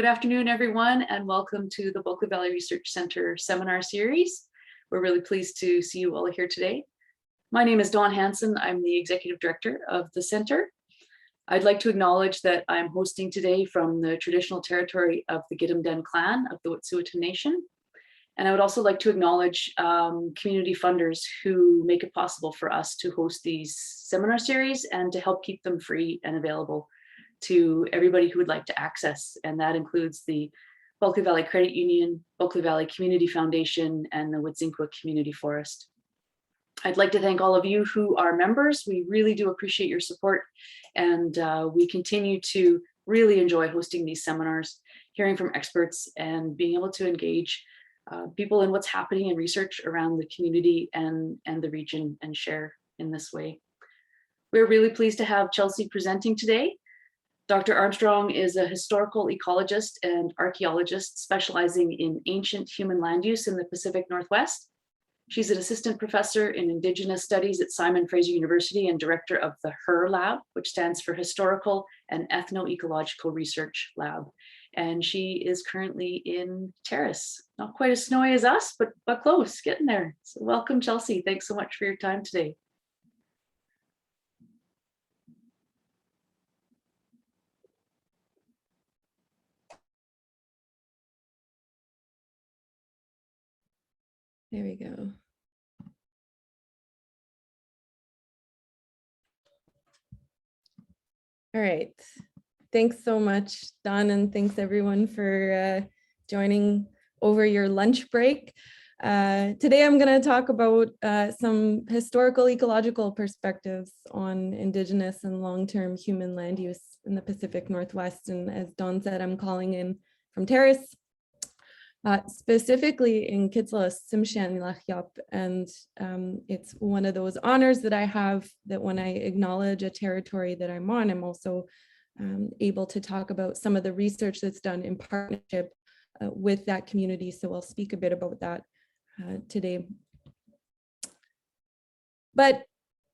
Good afternoon, everyone, and welcome to the Walchaku Valley Research Center seminar series. We're really pleased to see you all here today. My name is Dawn Hansen. I'm the Executive Director of the Center. I'd like to acknowledge that I'm hosting today from the traditional territory of the Gitumden clan of the Wet'suwet'en Nation. And I would also like to acknowledge community funders who make it possible for us to host these seminar series and to help keep them free and available to everybody who would like to access. And that includes the Walchaku Valley Credit Union, Walchaku Valley Community Foundation, and the Wet'suwet'en Community Forest. I'd like to thank all of you who are members. We really do appreciate your support. And we continue to really enjoy hosting these seminars, hearing from experts and being able to engage people in what's happening in research around the community and the region and share in this way. We're really pleased to have Chelsey presenting today. Dr. Armstrong is a historical ecologist and archaeologist specializing in ancient human land use in the Pacific Northwest. She's an assistant professor in Indigenous Studies at Simon Fraser University and director of the HER Lab, which stands for Historical and Ethno-Ecological Research Lab. And she is currently in Terrace, not quite as snowy as us, but close, getting there. So welcome, Chelsey. Thanks so much for your time today. There we go. All right. Thanks so much, Don, and thanks everyone for joining over your lunch break. Today I'm going to talk about some historical ecological perspectives on Indigenous and long-term human land use in the Pacific Northwest. And as Don said, I'm calling in from Terrace. Specifically in Kitsillas Simshan Lachiop, and it's one of those honors that I have that when I acknowledge a territory that I'm on, I'm also able to talk about some of the research that's done in partnership with that community. So I'll speak a bit about that today. But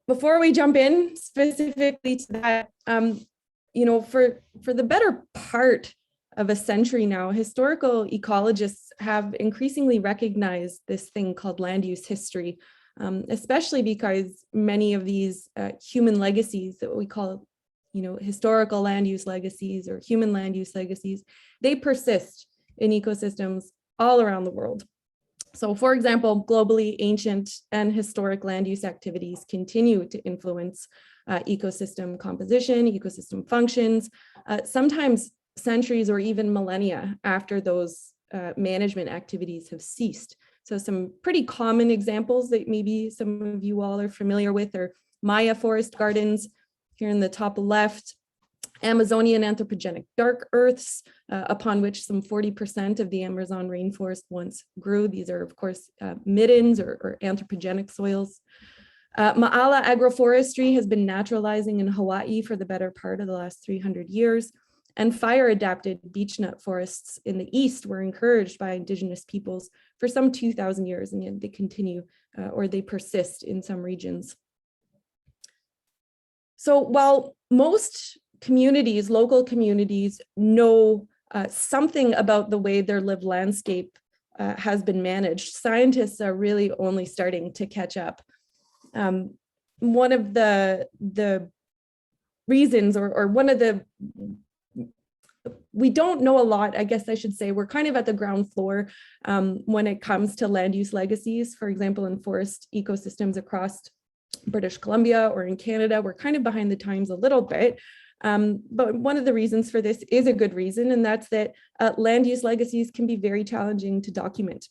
before we jump in specifically to that, for the better part of a century now, historical ecologists have increasingly recognized this thing called land use history, especially because many of these human legacies that we call, historical land use legacies or human land use legacies, they persist in ecosystems all around the world. So for example, globally, ancient and historic land use activities continue to influence ecosystem composition, ecosystem functions, sometimes centuries or even millennia after those management activities have ceased. So some pretty common examples that maybe some of you all are familiar with are Maya forest gardens here in the top left, Amazonian anthropogenic dark earths, upon which some 40% of the Amazon rainforest once grew. These are, of course, middens or anthropogenic soils. Ma'ala agroforestry has been naturalizing in Hawaii for the better part of the last 300 years. And fire-adapted beechnut forests in the east were encouraged by Indigenous peoples for some 2,000 years, and yet they continue or they persist in some regions. So while most communities, local communities, know something about the way their lived landscape has been managed, scientists are really only starting to catch up. One of the reasons, or one of the we don't know a lot, I guess I should say. We're kind of at the ground floor when it comes to land use legacies. For example, in forest ecosystems across British Columbia or in Canada, we're kind of behind the times a little bit. But one of the reasons for this is a good reason, and that's that land use legacies can be very challenging to document,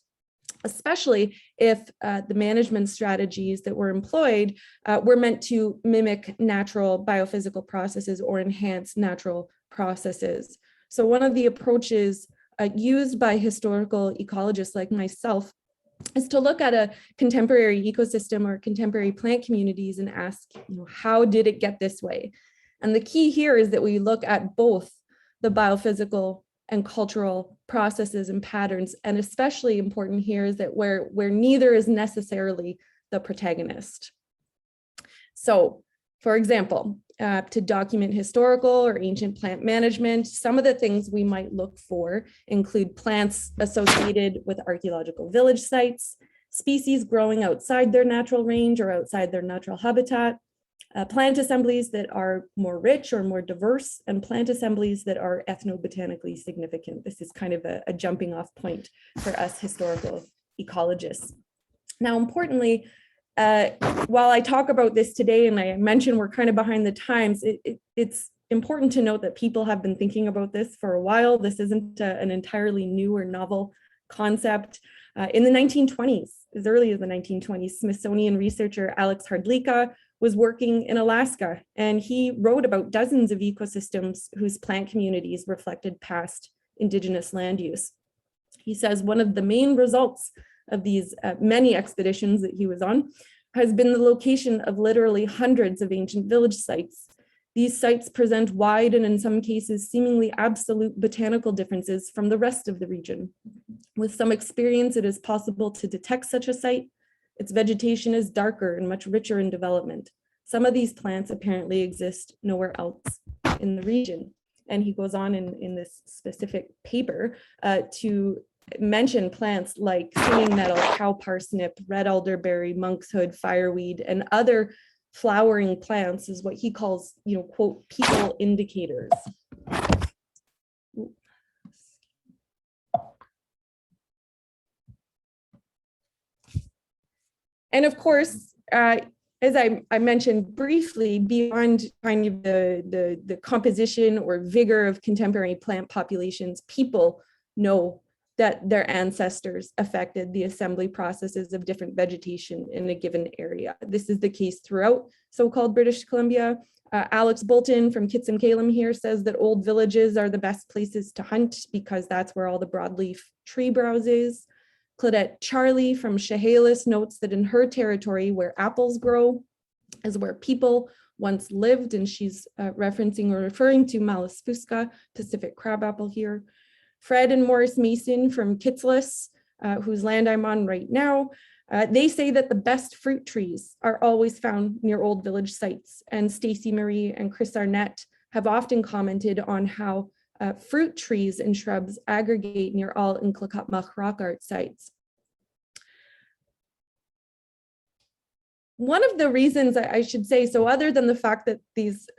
especially if the management strategies that were employed were meant to mimic natural biophysical processes or enhance natural processes. So one of the approaches used by historical ecologists like myself is to look at a contemporary ecosystem or contemporary plant communities and ask, how did it get this way? And the key here is that we look at both the biophysical and cultural processes and patterns, and especially important here is that where neither is necessarily the protagonist. So For example, to document historical or ancient plant management, some of the things we might look for include plants associated with archaeological village sites, species growing outside their natural range or outside their natural habitat, plant assemblies that are more rich or more diverse, and plant assemblies that are ethnobotanically significant. This is kind of a jumping off point for us historical ecologists. Now, importantly, while I talk about this today and I mention we're kind of behind the times, it's important to note that people have been thinking about this for a while. This isn't an entirely new or novel concept. In the 1920s, as early as the 1920s, Smithsonian researcher Alex Hrdlicka was working in Alaska, and he wrote about dozens of ecosystems whose plant communities reflected past Indigenous land use. He says one of the main results of these many expeditions that he was on has been the location of literally hundreds of ancient village sites. These sites present wide and in some cases seemingly absolute botanical differences from the rest of the region. With some experience, it is possible to detect such a site. Its vegetation is darker and much richer in development. Some of these plants apparently exist nowhere else in the region. And he goes on in this specific paper to mention plants like singing nettle, cow parsnip, red elderberry, monkshood, fireweed, and other flowering plants is what he calls, quote, people indicators. And of course, as I mentioned briefly, beyond kind of the composition or vigor of contemporary plant populations, people know that their ancestors affected the assembly processes of different vegetation in a given area. This is the case throughout so-called British Columbia. Alex Bolton from Kitsim-Kalem here says that old villages are the best places to hunt because that's where all the broadleaf tree browse is. Claudette Charlie from Chehalis notes that in her territory where apples grow is where people once lived, and she's referencing or referring to Malaspusca, Pacific crabapple here. Fred and Morris Mason from Kitsilus, whose land I'm on right now, they say that the best fruit trees are always found near old village sites. And Stacey Marie and Chris Arnett have often commented on how fruit trees and shrubs aggregate near all Nklakatmach rock art sites. One of the reasons I should say, so other than the fact that these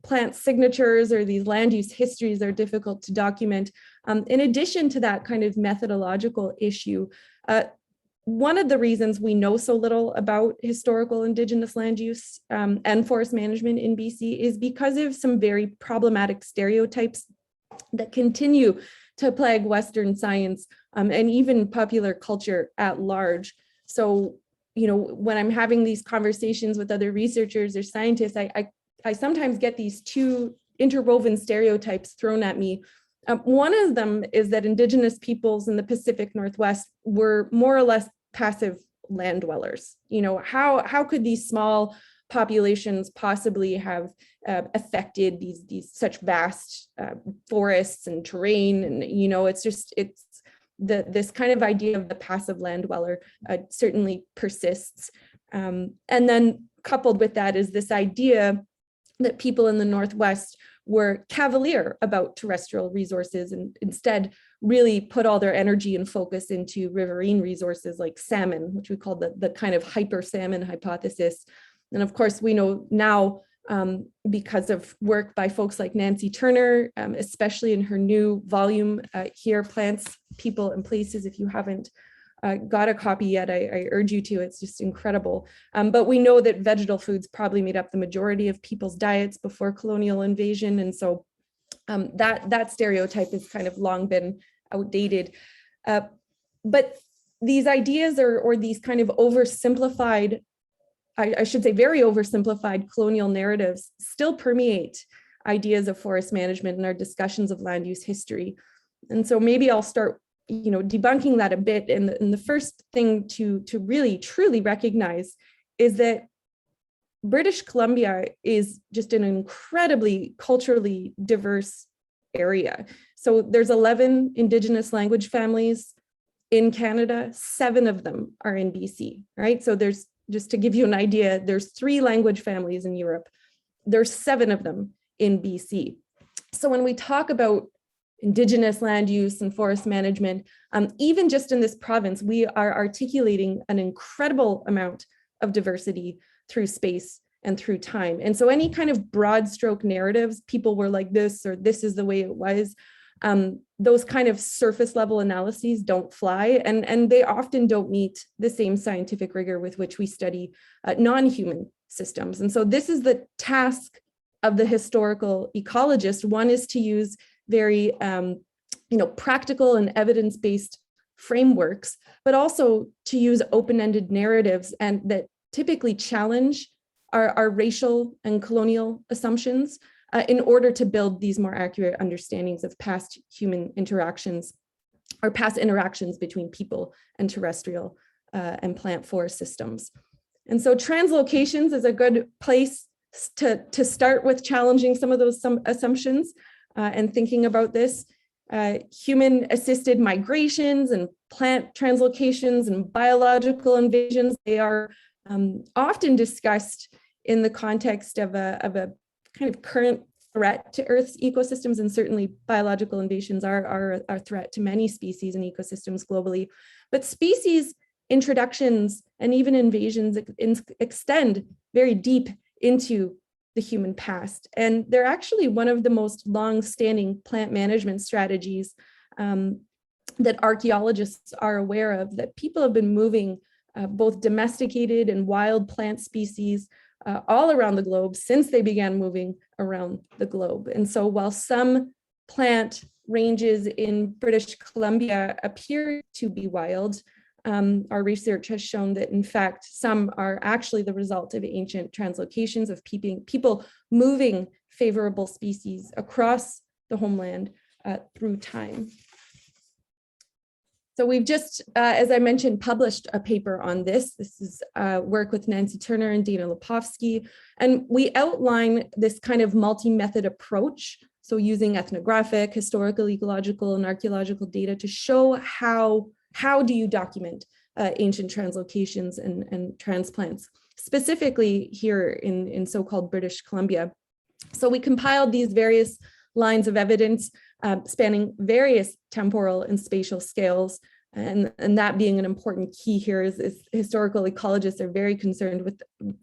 plant signatures or these land use histories are difficult to document, in addition to that kind of methodological issue, one of the reasons we know so little about historical Indigenous land use and forest management in BC is because of some very problematic stereotypes that continue to plague Western science and even popular culture at large. So, when I'm having these conversations with other researchers or scientists, I sometimes get these two interwoven stereotypes thrown at me. One of them is that Indigenous peoples in the Pacific Northwest were more or less passive land dwellers. How could these small populations possibly have affected these such vast forests and terrain? And it's this kind of idea of the passive land dweller certainly persists. And then coupled with that is this idea that people in the Northwest were cavalier about terrestrial resources and instead really put all their energy and focus into riverine resources like salmon, which we call the kind of hyper salmon hypothesis. And of course, we know now because of work by folks like Nancy Turner, especially in her new volume here, Plants, People and Places. If you haven't got a copy yet, I urge you to. It's just incredible. But we know that vegetal foods probably made up the majority of people's diets before colonial invasion. And so that stereotype has kind of long been outdated. But these ideas or these kind of oversimplified, I should say very oversimplified colonial narratives still permeate ideas of forest management in our discussions of land use history. And so maybe I'll start debunking that a bit. And the first thing to really truly recognize is that British Columbia is just an incredibly culturally diverse area. So there's 11 Indigenous language families in Canada, 7 of them are in BC, right? So there's, just to give you an idea, there's 3 language families in Europe. there's 7 of them in BC. So when we talk about Indigenous land use and forest management, even just in this province, we are articulating an incredible amount of diversity through space and through time. And so any kind of broad stroke narratives, people were like this, or this is the way it was, those kind of surface level analyses don't fly, and they often don't meet the same scientific rigor with which we study non-human systems. And so this is the task of the historical ecologist. One is to use very practical and evidence-based frameworks, but also to use open-ended narratives and that typically challenge our racial and colonial assumptions in order to build these more accurate understandings of past human interactions or past interactions between people and terrestrial and plant forest systems. And so translocations is a good place to start with challenging some of those assumptions and thinking about this. Human-assisted migrations and plant translocations and biological invasions, they are often discussed in the context of a kind of current threat to Earth's ecosystems, and certainly biological invasions are a threat to many species and ecosystems globally. But species introductions and even invasions extend very deep into the human past. And they're actually one of the most long-standing plant management strategies that archaeologists are aware of, that people have been moving both domesticated and wild plant species all around the globe since they began moving around the globe. And so while some plant ranges in British Columbia appear to be wild, our research has shown that in fact, some are actually the result of ancient translocations of people moving favorable species across the homeland through time. So we've just, as I mentioned, published a paper on this. This is work with Nancy Turner and Dana Lipovsky. And we outline this kind of multi-method approach. So using ethnographic, historical, ecological, and archaeological data to show how do you document ancient translocations and transplants, specifically here in so-called British Columbia. So we compiled these various lines of evidence spanning various temporal and spatial scales. And that being an important key here is historical ecologists are very concerned with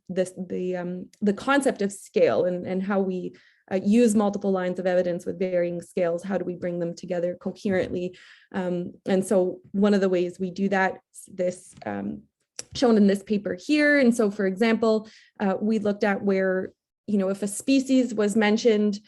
the concept of scale and how we use multiple lines of evidence with varying scales. How do we bring them together coherently? And so one of the ways we do that is this shown in this paper here. And so, for example, we looked at where, if a species was mentioned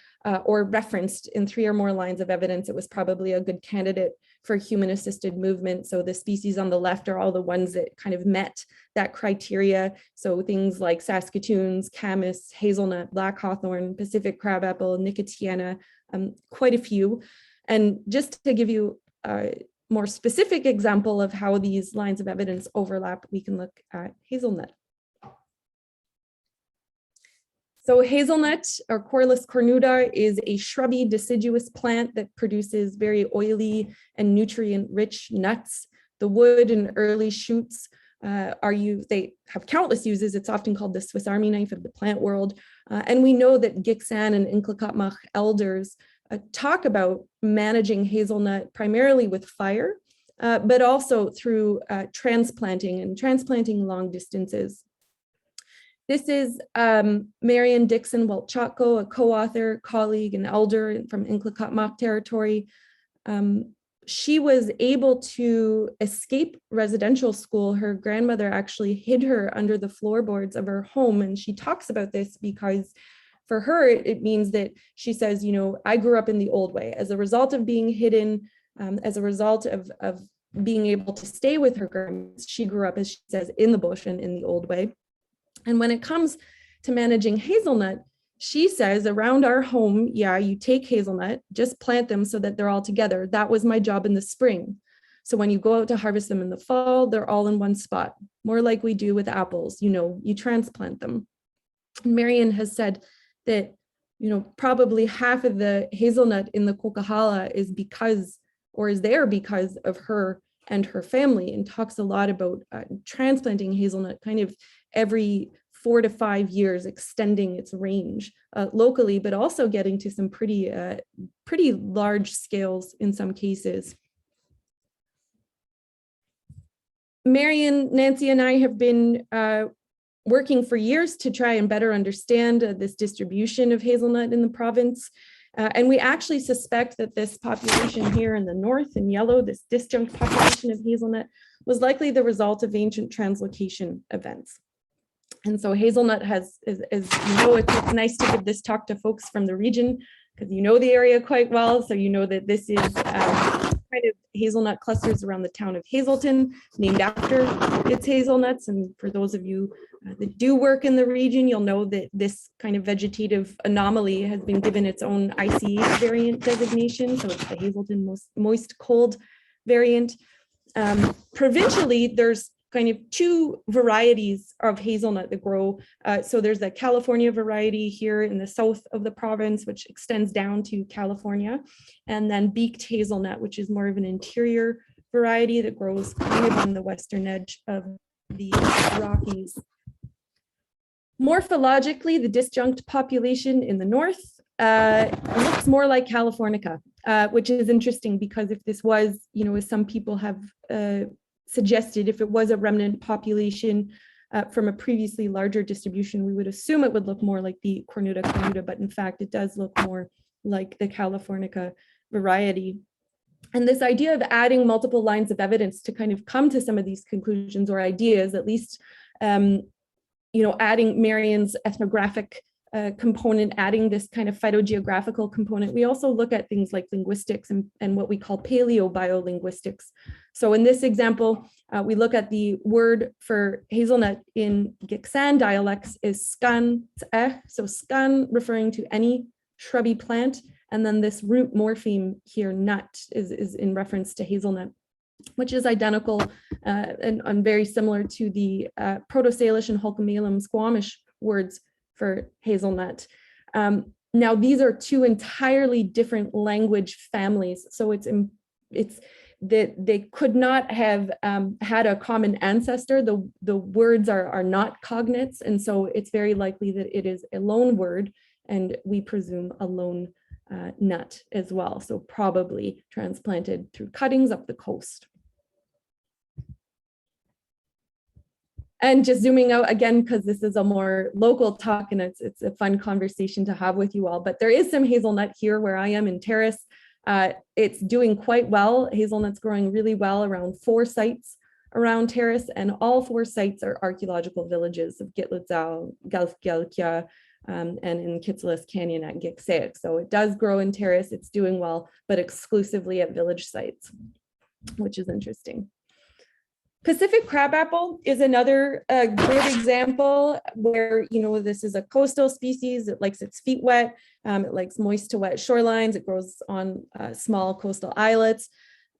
or referenced in 3 or more lines of evidence, it was probably a good candidate for human-assisted movement. So the species on the left are all the ones that kind of met that criteria. So things like Saskatoons, Camas, Hazelnut, Black Hawthorn, Pacific Crabapple, Nicotiana, quite a few. And just to give you a more specific example of how these lines of evidence overlap, we can look at Hazelnut. So hazelnut, or Corylus cornuta, is a shrubby deciduous plant that produces very oily and nutrient-rich nuts. The wood and early shoots they have countless uses. It's often called the Swiss Army knife of the plant world. And we know that Giksan and Inklakatmach elders talk about managing hazelnut primarily with fire, but also through transplanting long distances. This is Marion Dixon Walchaku, a co-author, colleague, and elder from Inklakatmach territory. She was able to escape residential school. Her grandmother actually hid her under the floorboards of her home. And she talks about this because for her, it means that she says, I grew up in the old way. As a result of being hidden, as a result of being able to stay with her grandma, she grew up, as she says, in the bush and in the old way. And when it comes to managing hazelnut, she says around our home, you take hazelnut, just plant them so that they're all together. That was my job in the spring. So when you go out to harvest them in the fall, they're all in one spot, more like we do with apples, you transplant them. Marion has said that, probably half of the hazelnut in the Coquihalla is there because of her and her family, and talks a lot about transplanting hazelnut kind of every 4 to 5 years, extending its range locally, but also getting to some pretty large scales in some cases. Marion, Nancy, and I have been working for years to try and better understand this distribution of hazelnut in the province. And we actually suspect that this population here in the north in yellow, this disjunct population of hazelnut, was likely the result of ancient translocation events. And so hazelnut has, as you know, it's nice to give this talk to folks from the region because you know the area quite well. So you know that this is kind of hazelnut clusters around the town of Hazleton, named after its hazelnuts. And for those of you that do work in the region, you'll know that this kind of vegetative anomaly has been given its own ICH variant designation. So it's the Hazleton moist cold variant. Provincially, there's kind of 2 varieties of hazelnut that grow. So there's the California variety here in the south of the province, which extends down to California, and then beaked hazelnut, which is more of an interior variety that grows kind of on the western edge of the Rockies. Morphologically, the disjunct population in the north looks more like Californica, which is interesting because if this was, you know, as some people have suggested, if it was a remnant population from a previously larger distribution, we would assume it would look more like the Cornuta cornuta, but in fact, it does look more like the Californica variety. And this idea of adding multiple lines of evidence to kind of come to some of these conclusions or ideas, at least, you know, adding Marion's ethnographic component, adding this kind of phytogeographical component. We also look at things like linguistics and what we call Paleobio-Linguistics. So in this example, we look at the word for hazelnut in Gixan dialects is skan, so skan referring to any shrubby plant, and then this root morpheme here, nut, is in reference to hazelnut, which is identical and very similar to the Proto-Salish and Holcomalum Squamish words for hazelnut. Now, these are 2 entirely different language families, so it's that they could not have had a common ancestor. The words are not cognates, and so it's very likely that it is a lone word, and we presume a lone nut as well, so probably transplanted through cuttings up the coast. And just zooming out again, because this is a more local talk and it's a fun conversation to have with you all, but there is some hazelnut here where I am in Terrace. It's doing quite well. Hazelnut's growing really well around 4 sites around Terrace, and all 4 sites are archaeological villages of Gitlitzau, Galfgelkia, and in Kitsalis Canyon at Giksaic. So it does grow in Terrace, it's doing well, but exclusively at village sites, which is interesting. Pacific crabapple is another great example where, you know, this is a coastal species. It likes its feet wet. It likes moist to wet shorelines. It grows on small coastal islets.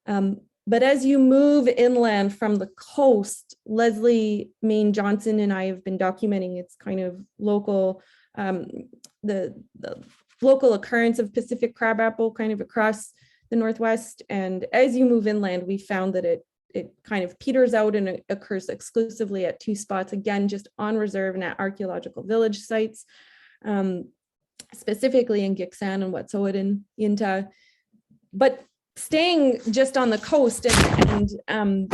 But as you move inland from the coast, Leslie Main Johnson and I have been documenting its kind of local, the local occurrence of Pacific crabapple kind of across the Northwest. And as you move inland, we found that it kind of peters out and it occurs exclusively at 2 spots, again, just on reserve and at archaeological village sites, specifically in Gixan and Wet'suwet'en, Yinta. But staying just on the coast and you know,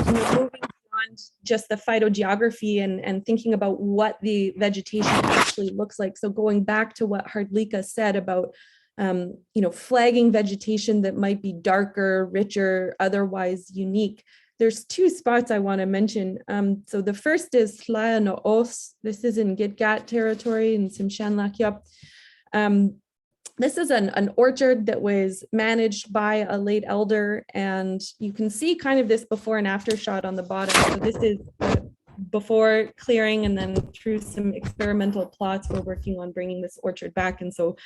moving beyond just the phytogeography and thinking about what the vegetation actually looks like. So going back to what Hardlika said about you know, flagging vegetation that might be darker, richer, otherwise unique. There's 2 spots I want to mention. So the first is Tlaya no Os. This is in Gitgat territory in Simshan Lakyup. This is an orchard that was managed by a late elder, and you can see kind of this before and after shot on the bottom. So this is before clearing, and then through some experimental plots, we're working on bringing this orchard back. And so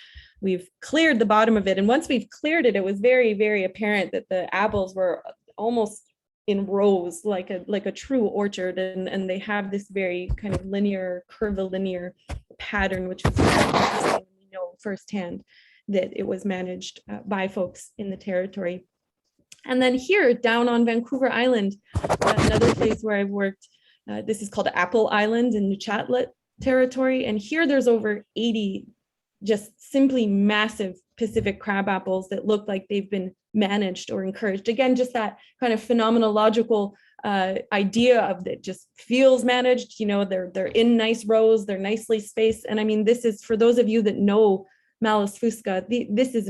we've cleared the bottom of it. And once we've cleared it, it was very, very apparent that the apples were almost in rows, like a true orchard. And they have this very kind of linear, curvilinear pattern, which was interesting. We know firsthand that it was managed by folks in the territory. And then here down on Vancouver Island, another place where I've worked, This is called Apple Island in Nuchatlet territory. And here there's over 80 just simply massive Pacific crabapples that look like they've been managed or encouraged. Again, just that kind of phenomenological idea of it just feels managed. You know, they're in nice rows, they're nicely spaced. And I mean, this is, for those of you that know Malus fusca, this is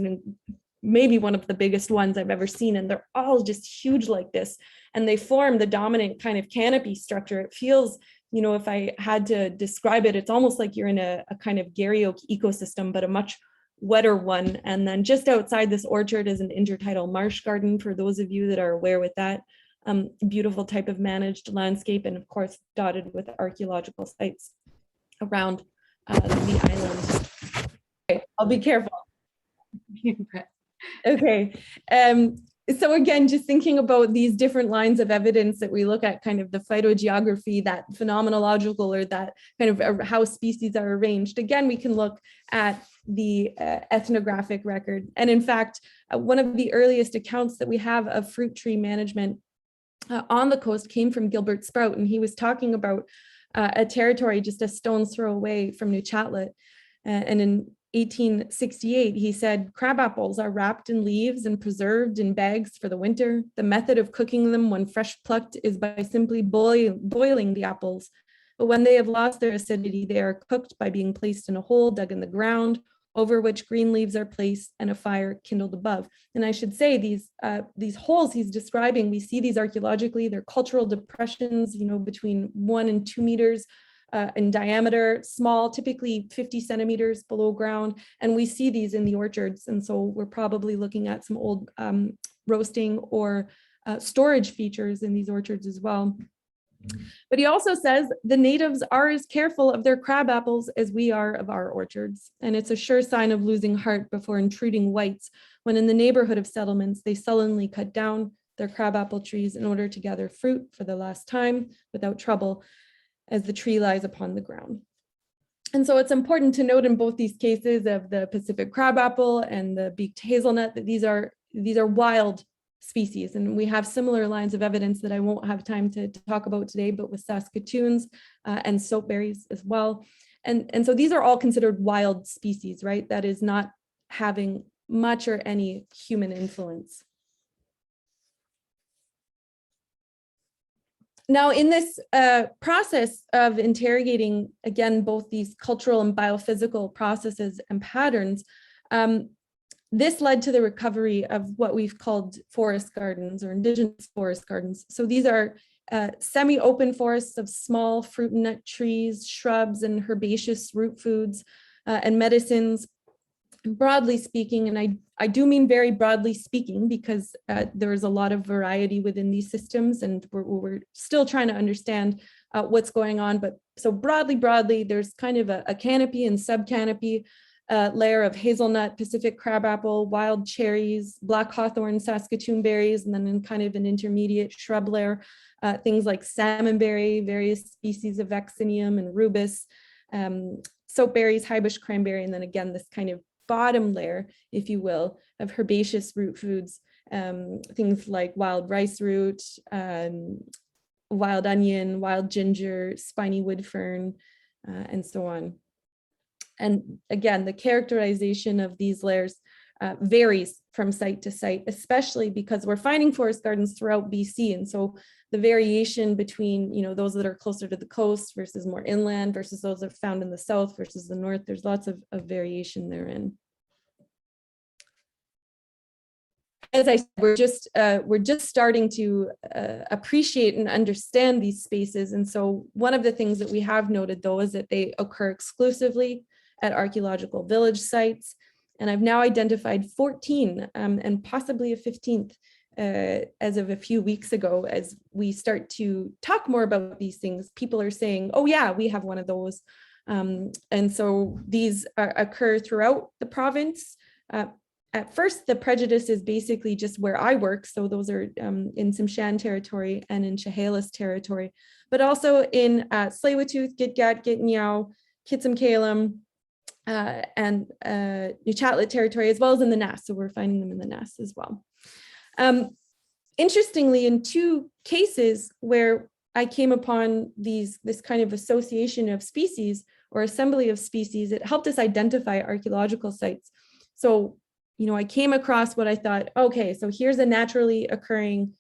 maybe one of the biggest ones I've ever seen, and they're all just huge like this, and they form the dominant kind of canopy structure. It feels, you know, if I had to describe it, it's almost like you're in a kind of Gary Oak ecosystem, but a much wetter one. And then just outside this orchard is an intertidal marsh garden, for those of you that are aware with that. Beautiful type of managed landscape, and of course dotted with archaeological sites around the island. Okay, I'll be careful. Okay. So again, just thinking about these different lines of evidence that we look at, kind of the phytogeography, that phenomenological, or that kind of how species are arranged. Again, we can look at the ethnographic record. And in fact, one of the earliest accounts that we have of fruit tree management on the coast came from Gilbert Sprout, and he was talking about a territory just a stone's throw away from Nuchatlet. And in 1868, he said, "Crabapples are wrapped in leaves and preserved in bags for the winter. The method of cooking them when fresh plucked is by simply boiling the apples. But when they have lost their acidity, they are cooked by being placed in a hole dug in the ground, over which green leaves are placed and a fire kindled above." And I should say, these holes he's describing, we see these archaeologically. They're cultural depressions, you know, between 1 and 2 meters in diameter, small, typically 50 centimeters below ground. And we see these in the orchards. And so we're probably looking at some old roasting or storage features in these orchards as well. But he also says the natives are as careful of their crab apples as we are of our orchards. And it's a sure sign of losing heart before intruding whites when in the neighborhood of settlements, they sullenly cut down their crabapple trees in order to gather fruit for the last time without trouble, as the tree lies upon the ground. And so it's important to note in both these cases of the Pacific crabapple and the beaked hazelnut that these are wild species. And we have similar lines of evidence that I won't have time to talk about today, but with Saskatoons and soapberries as well. And so these are all considered wild species, right? That is not having much or any human influence. Now, in this process of interrogating, again, both these cultural and biophysical processes and patterns, this led to the recovery of what we've called forest gardens or indigenous forest gardens. So these are semi-open forests of small fruit and nut trees, shrubs, and herbaceous root foods and medicines. Broadly speaking, and I do mean very broadly speaking, because there's a lot of variety within these systems, and we're still trying to understand what's going on. But so broadly, there's kind of a canopy and subcanopy layer of hazelnut, Pacific crabapple, wild cherries, black hawthorn, Saskatoon berries, and then in kind of an intermediate shrub layer, things like salmonberry, various species of vaccinium and rubus, soapberries, highbush cranberry, and then again, this kind of bottom layer, if you will, of herbaceous root foods, things like wild rice root, wild onion, wild ginger, spiny wood fern, and so on. And again, the characterization of these layers varies from site to site, especially because we're finding forest gardens throughout BC. And so the variation between, you know, those that are closer to the coast versus more inland versus those that are found in the south versus the north, there's lots of variation therein. As I said, we're just starting to appreciate and understand these spaces. And so one of the things that we have noted, though, is that they occur exclusively at archaeological village sites. And I've now identified 14 and possibly a 15th as of a few weeks ago. As we start to talk more about these things, people are saying, oh yeah, we have one of those. And so these occur throughout the province. At first, the prejudice is basically just where I work. So those are in Tsimshian territory and in Chehalis territory, but also in Tsleil-Waututh, Gitgat, Gitniao, Kitsim-Kalem, and Nuchatlet territory, as well as in the Nass. So we're finding them in the Nass as well. Interestingly, in two cases where I came upon this kind of association of species or assembly of species. It helped us identify archaeological sites. So, I came across what I thought, okay, so here's a naturally occurring,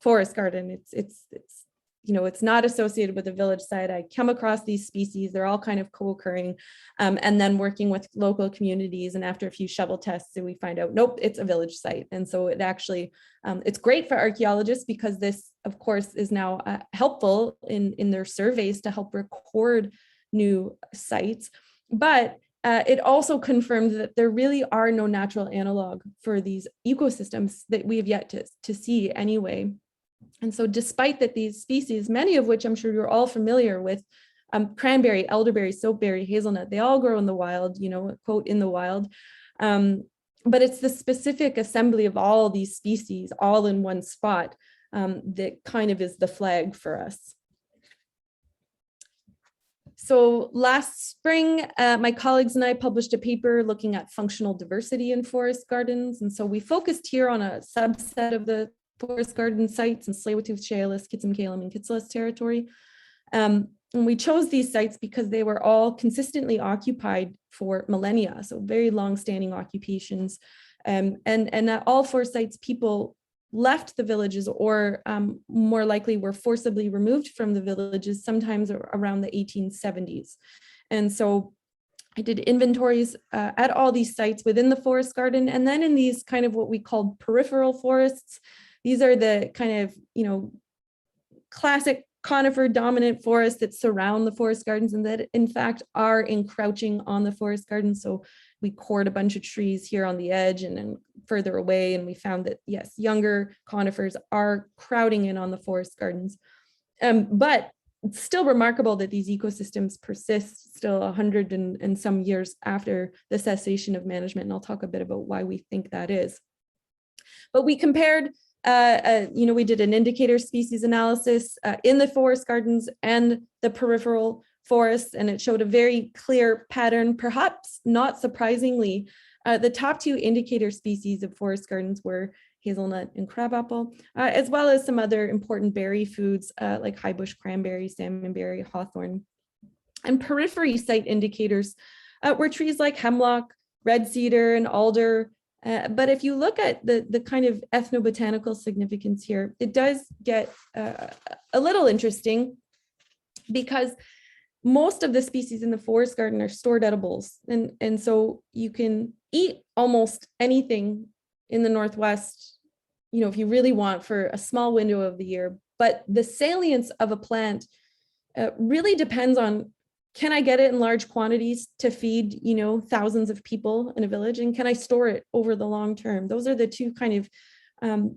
forest garden. It's not associated with a village site. I come across these species, they're all kind of co-occurring, and then working with local communities. And after a few shovel tests, we find out, nope, it's a village site. And so it actually, it's great for archaeologists because this, of course, is now helpful in their surveys to help record new sites. But it also confirmed that there really are no natural analog for these ecosystems that we have yet to see anyway. And so despite that these species, many of which I'm sure you're all familiar with, cranberry, elderberry, soapberry, hazelnut, they all grow in the wild, quote, in the wild. But it's the specific assembly of all these species all in one spot that kind of is the flag for us. So last spring, my colleagues and I published a paper looking at functional diversity in forest gardens. And so we focused here on a subset of the forest garden sites in Tsleil-Waututh, Chehalis, Kitsim-Kalem, and Kitsillas territory. And we chose these sites because they were all consistently occupied for millennia, so very long-standing occupations. And at all four sites, people left the villages or more likely were forcibly removed from the villages sometimes around the 1870s. And so I did inventories at all these sites within the forest garden, and then in these kind of what we called peripheral forests. These are the kind of, classic conifer dominant forests that surround the forest gardens and that in fact are encroaching on the forest garden. So we cored a bunch of trees here on the edge and then further away, and we found that yes, younger conifers are crowding in on the forest gardens. But it's still remarkable that these ecosystems persist still 100 and some years after the cessation of management. And I'll talk a bit about why we think that is. But we compared we did an indicator species analysis in the forest gardens and the peripheral forests, and it showed a very clear pattern. Perhaps not surprisingly, the top two indicator species of forest gardens were hazelnut and crabapple, as well as some other important berry foods like high bush cranberry, salmonberry, hawthorn. And periphery site indicators were trees like hemlock, red cedar, and alder. But if you look at the kind of ethnobotanical significance here, it does get a little interesting because most of the species in the forest garden are stored edibles. And so you can eat almost anything in the Northwest, if you really want, for a small window of the year. But the salience of a plant really depends on, can I get it in large quantities to feed, thousands of people in a village? And can I store it over the long term? Those are the two kind of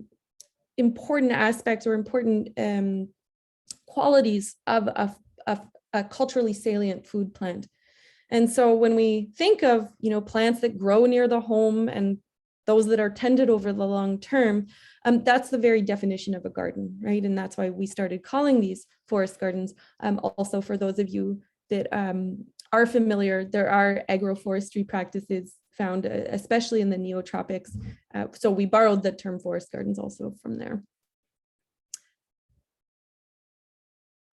important aspects or important qualities of a culturally salient food plant. And so when we think of, plants that grow near the home and those that are tended over the long term, that's the very definition of a garden, right? And that's why we started calling these forest gardens. Also, for those of you that are familiar, there are agroforestry practices found, especially in the neotropics. So we borrowed the term forest gardens also from there.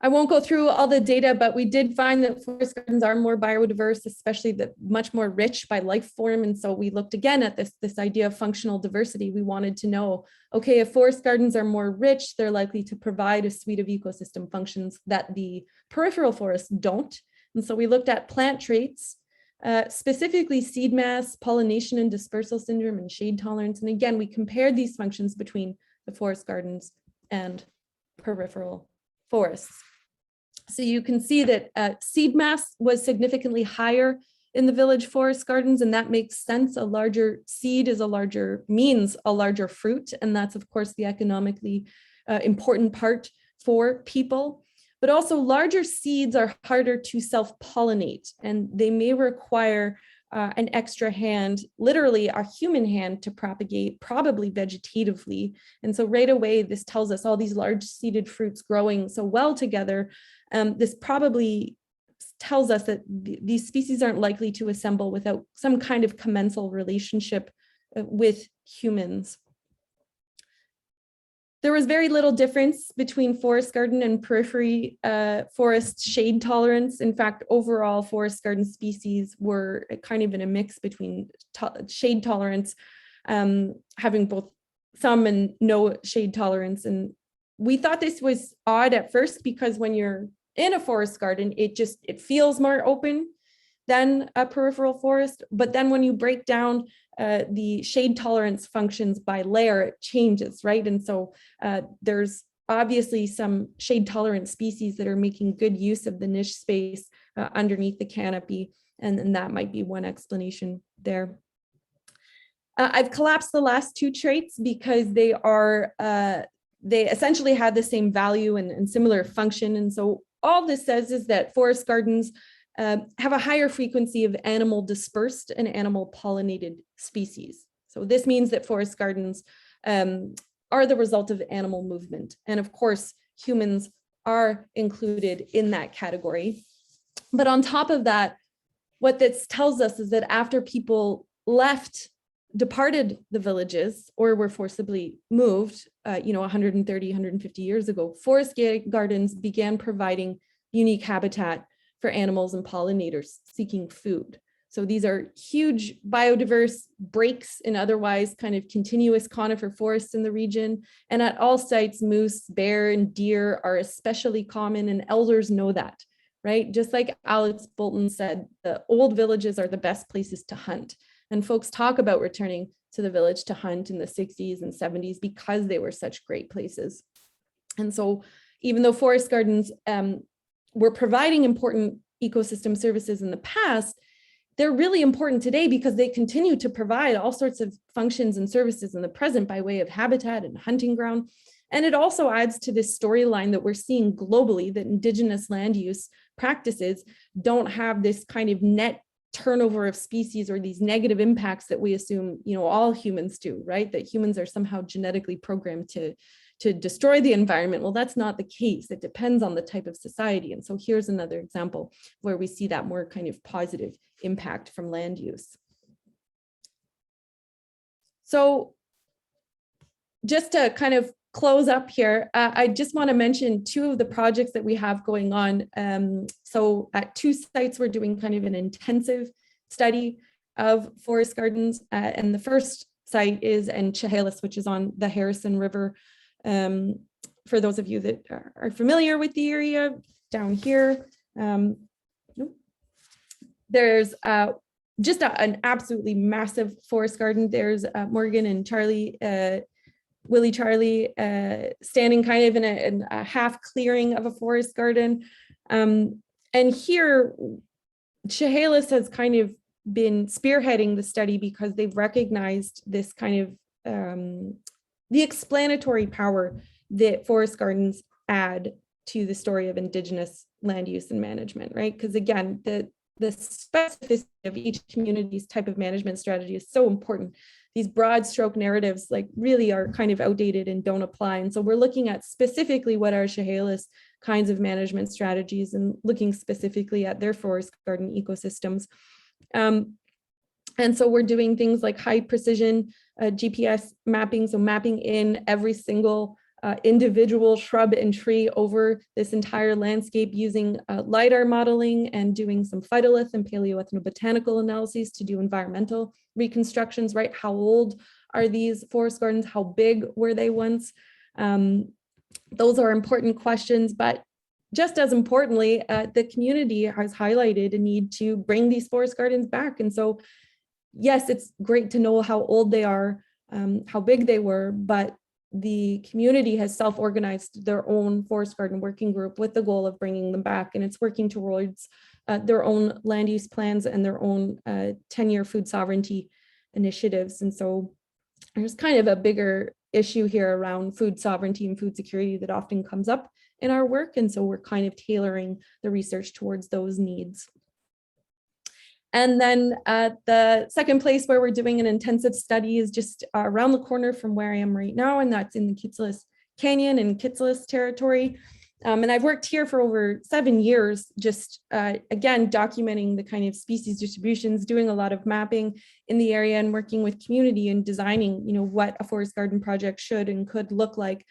I won't go through all the data, but we did find that forest gardens are more biodiverse, especially much more rich by life form. And so we looked again at this idea of functional diversity. We wanted to know, okay, if forest gardens are more rich, they're likely to provide a suite of ecosystem functions that the peripheral forests don't. And so we looked at plant traits, specifically seed mass, pollination and dispersal syndrome, and shade tolerance. And again, we compared these functions between the forest gardens and peripheral forests. So you can see that seed mass was significantly higher in the village forest gardens, and that makes sense. A larger seed means a larger fruit, and that's of course the economically important part for people. But also larger seeds are harder to self-pollinate, and they may require an extra hand, literally a human hand, to propagate, probably vegetatively. And so right away, this tells us all these large seeded fruits growing so well together. This probably tells us that these species aren't likely to assemble without some kind of commensal relationship with humans. There was very little difference between forest garden and periphery forest shade tolerance. In fact, overall forest garden species were kind of in a mix between shade tolerance, having both some and no shade tolerance. And we thought this was odd at first because when you're in a forest garden, it feels more open than a peripheral forest. But then when you break down the shade tolerance functions by layer, it changes, right? And so there's obviously some shade tolerant species that are making good use of the niche space underneath the canopy. And that might be one explanation there. I've collapsed the last two traits because they essentially had the same value and similar function. And so all this says is that forest gardens have a higher frequency of animal dispersed and animal pollinated species. So this means that forest gardens are the result of animal movement. And of course, humans are included in that category. But on top of that, what this tells us is that after people departed the villages or were forcibly moved, 130, 150 years ago, forest gardens began providing unique habitat for animals and pollinators seeking food. So these are huge biodiverse breaks in otherwise kind of continuous conifer forests in the region. And at all sites, moose, bear, and deer are especially common, and elders know that, right? Just like Alex Bolton said, the old villages are the best places to hunt. And folks talk about returning to the village to hunt in the 60s and 70s because they were such great places. And so even though forest gardens were providing important ecosystem services in the past, they're really important today because they continue to provide all sorts of functions and services in the present by way of habitat and hunting ground. And it also adds to this storyline that we're seeing globally, that Indigenous land use practices don't have this kind of net turnover of species or these negative impacts that we assume, all humans do, right? That humans are somehow genetically programmed to destroy the environment. Well, that's not the case. It depends on the type of society. And so here's another example where we see that more kind of positive impact from land use. So just to kind of close up here, I just want to mention two of the projects that we have going on. So at two sites, we're doing kind of an intensive study of forest gardens. And the first site is in Chehalis, which is on the Harrison River. For those of you that are familiar with the area down here, there's just an absolutely massive forest garden. There's Morgan and Willie Charlie standing kind of in a half clearing of a forest garden. And here, Chehalis has kind of been spearheading the study because they've recognized this kind of the explanatory power that forest gardens add to the story of Indigenous land use and management, right? Because again, the specificity of each community's type of management strategy is so important. These broad stroke narratives really are kind of outdated and don't apply. And so we're looking at specifically what are Chehalis kinds of management strategies and looking specifically at their forest garden ecosystems. And so we're doing things like high precision GPS mapping, so mapping in every single individual shrub and tree over this entire landscape using LiDAR modeling and doing some phytolith and paleoethnobotanical analyses to do environmental reconstructions, right? How old are these forest gardens? How big were they once? Those are important questions, but just as importantly, the community has highlighted a need to bring these forest gardens back. And so yes, it's great to know how old they are, how big they were, but the community has self-organized their own forest garden working group with the goal of bringing them back. And it's working towards their own land use plans and their own 10-year food sovereignty initiatives. And so there's kind of a bigger issue here around food sovereignty and food security that often comes up in our work. And so we're kind of tailoring the research towards those needs. And then the second place where we're doing an intensive study is just around the corner from where I am right now, and that's in the Kitsalis Canyon and Kitsalis territory. And I've worked here for over 7 years, just again, documenting the kind of species distributions, doing a lot of mapping in the area and working with community and designing, what a forest garden project should and could look like.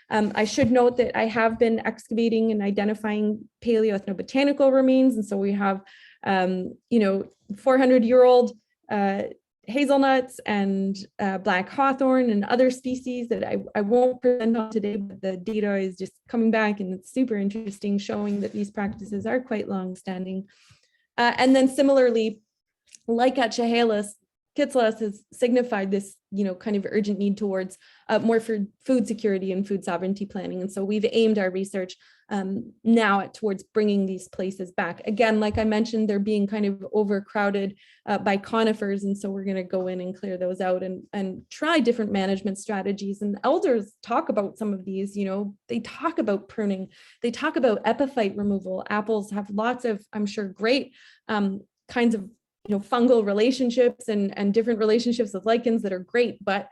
I should note that I have been excavating and identifying paleoethnobotanical remains. And so we have, 400-year-old hazelnuts and black hawthorn and other species that I won't present on today, but the data is just coming back and it's super interesting, showing that these practices are quite long-standing. And then similarly, like at Chehalis, Kittilas has signified this, kind of urgent need towards more for food security and food sovereignty planning. And so we've aimed our research now towards bringing these places back. Again, like I mentioned, they're being kind of overcrowded by conifers. And so we're going to go in and clear those out and try different management strategies. And elders talk about some of these, they talk about pruning, they talk about epiphyte removal. Apples have lots of, I'm sure, great kinds of fungal relationships and different relationships with lichens that are great, but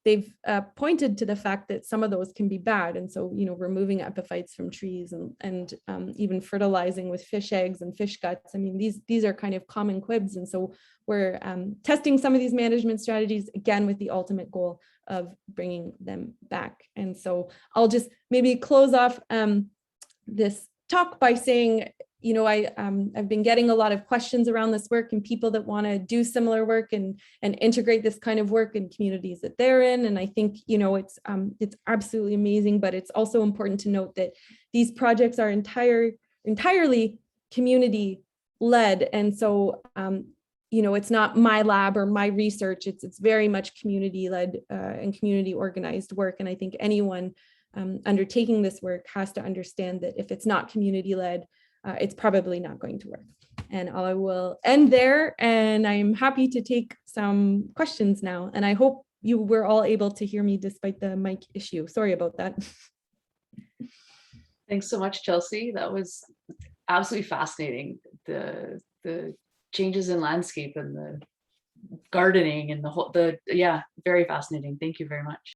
they've pointed to the fact that some of those can be bad. And so, removing epiphytes from trees and even fertilizing with fish eggs and fish guts. I mean, these are kind of common quibs. And so we're testing some of these management strategies, again, with the ultimate goal of bringing them back. And so I'll just maybe close off this talk by saying, I've been getting a lot of questions around this work and people that want to do similar work and integrate this kind of work in communities that they're in. And I think, it's absolutely amazing, but it's also important to note that these projects are entirely community led. And so, it's not my lab or my research, it's very much community led and community organized work. And I think anyone undertaking this work has to understand that if it's not community led, it's probably not going to work. And I will end there, and I'm happy to take some questions now. And I hope you were all able to hear me despite the mic issue. Sorry about that. Thanks so much, Chelsey. That was absolutely fascinating. The changes in landscape and the gardening and very fascinating. Thank you very much.